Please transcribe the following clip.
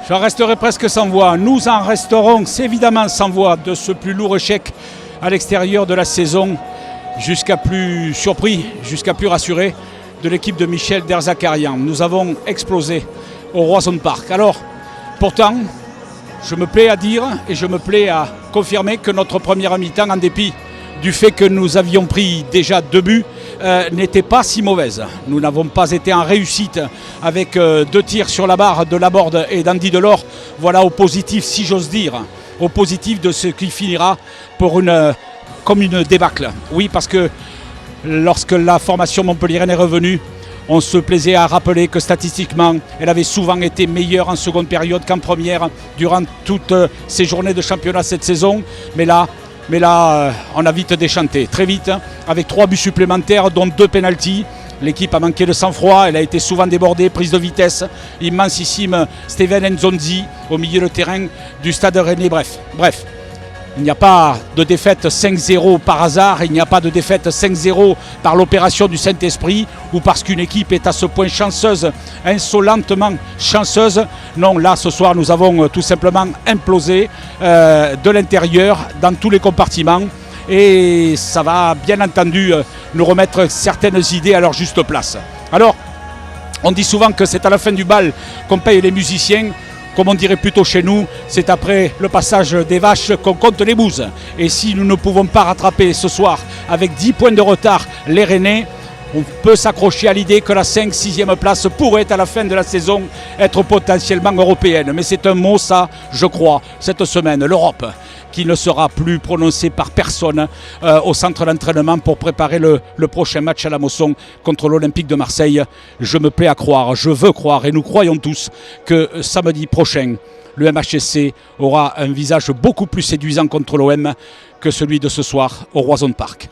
Je resterai presque sans voix. Nous en resterons évidemment sans voix de ce plus lourd échec à l'extérieur de la saison, jusqu'à plus surpris, jusqu'à plus rassuré de l'équipe de Michel Derzakarian. Nous avons explosé au Roazhon Park. Alors, pourtant, je me plais à dire et je me plais à confirmer que notre première mi-temps, en dépit du fait que nous avions pris déjà 2 buts, n'était pas si mauvaise. Nous n'avons pas été en réussite avec 2 tirs sur la barre de Laborde et d'Andy Delors. Voilà au positif, si j'ose dire, au positif de ce qui finira comme une débâcle. Oui, parce que lorsque la formation montpelliéraine est revenue, on se plaisait à rappeler que statistiquement, elle avait souvent été meilleure en seconde période qu'en première durant toutes ces journées de championnat cette saison. Mais là, on a vite déchanté, très vite, avec 3 buts supplémentaires, dont 2 pénaltys. L'équipe a manqué de sang-froid, elle a été souvent débordée, prise de vitesse. Immensissime Steven Nzonzi au milieu de terrain du Stade Rennais. Bref. Il n'y a pas de défaite 5-0 par hasard, il n'y a pas de défaite 5-0 par l'opération du Saint-Esprit ou parce qu'une équipe est à ce point chanceuse, insolentement chanceuse. Non, là ce soir nous avons tout simplement implosé de l'intérieur dans tous les compartiments et ça va bien entendu nous remettre certaines idées à leur juste place. Alors, on dit souvent que c'est à la fin du bal qu'on paye les musiciens. Comme on dirait plutôt chez nous, c'est après le passage des vaches qu'on compte les bouses. Et si nous ne pouvons pas rattraper ce soir avec 10 points de retard les Rennais, on peut s'accrocher à l'idée que la 5-6e place pourrait à la fin de la saison être potentiellement européenne. Mais c'est un mot ça, je crois, cette semaine, l'Europe, qui ne sera plus prononcée par personne au centre d'entraînement pour préparer le prochain match à la Mosson contre l'Olympique de Marseille. Je me plais à croire, je veux croire et nous croyons tous que samedi prochain, le MHSC aura un visage beaucoup plus séduisant contre l'OM que celui de ce soir au Roazhon Park.